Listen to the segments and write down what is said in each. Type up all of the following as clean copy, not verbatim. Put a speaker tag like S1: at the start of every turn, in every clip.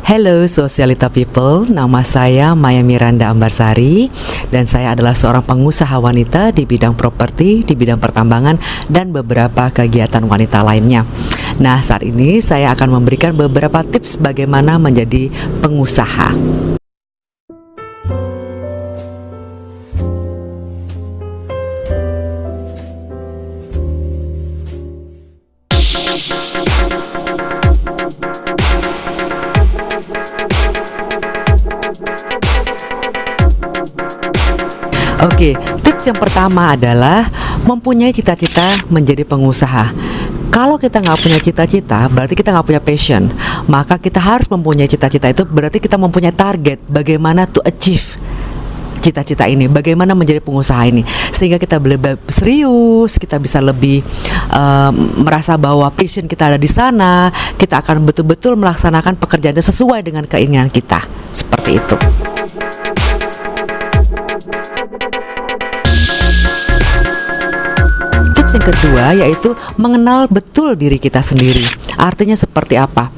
S1: Hello Sosialita People, nama saya Maya Miranda Ambarsari dan saya adalah seorang pengusaha wanita di bidang properti, di bidang pertambangan dan beberapa kegiatan wanita lainnya. Nah, saat ini saya akan memberikan beberapa tips bagaimana menjadi pengusaha. Oke, tips yang pertama adalah mempunyai cita-cita menjadi pengusaha. Kalau kita nggak punya cita-cita, berarti kita nggak punya passion. Maka kita harus mempunyai cita-cita, itu berarti kita mempunyai target bagaimana to achieve cita-cita ini, bagaimana menjadi pengusaha ini, sehingga kita lebih serius, kita bisa lebih merasa bahwa passion kita ada di sana. Kita akan betul-betul melaksanakan pekerjaan itu sesuai dengan keinginan kita, seperti itu. Yang kedua yaitu mengenal betul diri kita sendiri. Artinya seperti apa?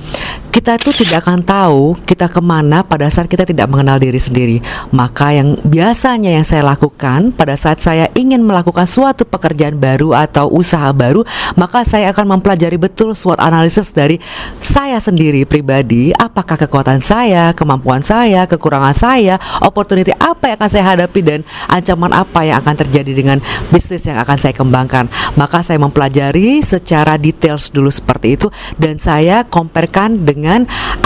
S1: Kita itu tidak akan tahu kita kemana pada saat kita tidak mengenal diri sendiri. Maka yang biasanya yang saya lakukan pada saat saya ingin melakukan suatu pekerjaan baru atau usaha baru, maka saya akan mempelajari betul SWOT analisis dari saya sendiri pribadi. Apakah kekuatan saya, kemampuan saya, kekurangan saya, opportunity apa yang akan saya hadapi, dan ancaman apa yang akan terjadi dengan bisnis yang akan saya kembangkan. Maka saya mempelajari secara details dulu seperti itu, dan saya comparekan dengan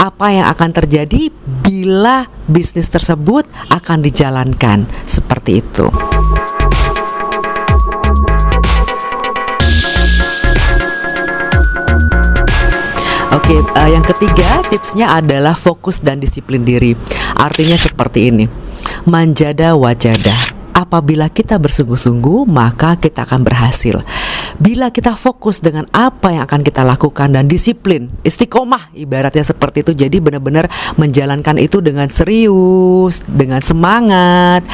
S1: apa yang akan terjadi bila bisnis tersebut akan dijalankan, seperti itu. Oke, yang ketiga tipsnya adalah fokus dan disiplin diri. Artinya seperti ini, manjada wajada. Apabila kita bersungguh-sungguh, maka kita akan berhasil. Bila kita fokus dengan apa yang akan kita lakukan dan disiplin, istiqomah ibaratnya seperti itu. Jadi benar-benar menjalankan itu dengan serius, dengan semangat.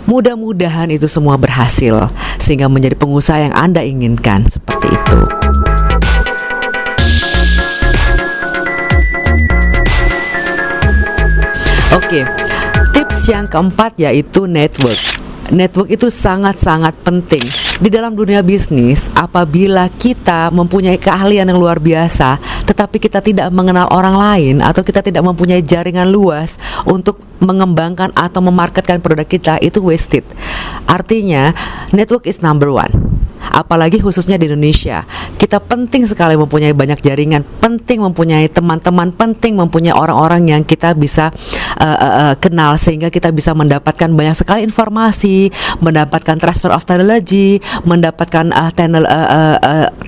S1: Mudah-mudahan itu semua berhasil sehingga menjadi pengusaha yang Anda inginkan, seperti itu. Oke, tips yang keempat yaitu network. Network itu sangat-sangat penting di dalam dunia bisnis. Apabila kita mempunyai keahlian yang luar biasa, tetapi kita tidak mengenal orang lain atau kita tidak mempunyai jaringan luas untuk mengembangkan atau memarketkan produk kita, itu wasted. Artinya, network is number one. Apalagi khususnya di Indonesia, kita penting sekali mempunyai banyak jaringan, penting mempunyai teman-teman, penting mempunyai orang-orang yang kita bisa kenal, sehingga kita bisa mendapatkan banyak sekali informasi, mendapatkan transfer of technology, mendapatkan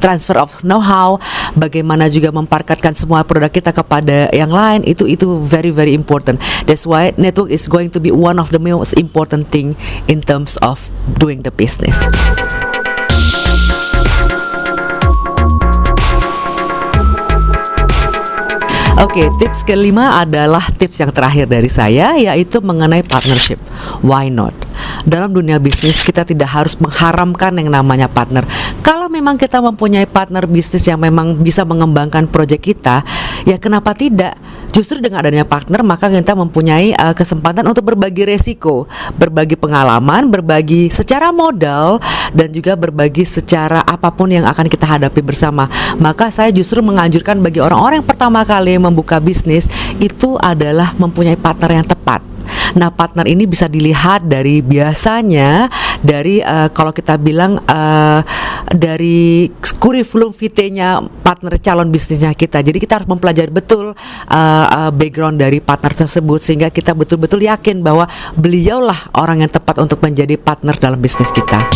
S1: transfer of know-how, bagaimana juga memparkatkan semua produk kita kepada yang lain. Itu very very important. That's why network is going to be one of the most important thing in terms of doing the business. Oke, tips kelima adalah tips yang terakhir dari saya, yaitu mengenai partnership. Why not? Dalam dunia bisnis kita tidak harus mengharamkan yang namanya partner. Kalau memang kita mempunyai partner bisnis yang memang bisa mengembangkan proyek kita, ya kenapa tidak? Justru dengan adanya partner, maka kita mempunyai kesempatan untuk berbagi resiko, berbagi pengalaman, berbagi secara modal, dan juga berbagi secara apapun yang akan kita hadapi bersama. Maka saya justru menganjurkan bagi orang-orang yang pertama kali membuka bisnis, itu adalah mempunyai partner yang tepat. Nah, partner ini bisa dilihat dari biasanya dari kalau kita bilang dari kurikulum vitae-nya partner calon bisnisnya kita. Jadi kita harus mempelajari betul background dari partner tersebut, sehingga kita betul-betul yakin bahwa beliaulah orang yang tepat untuk menjadi partner dalam bisnis kita.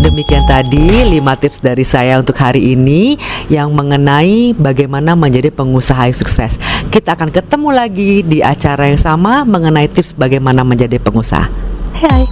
S1: Demikian tadi 5 tips dari saya untuk hari ini yang mengenai bagaimana menjadi pengusaha yang sukses. Kita akan ketemu lagi di acara yang sama mengenai tips bagaimana menjadi pengusaha. Hai.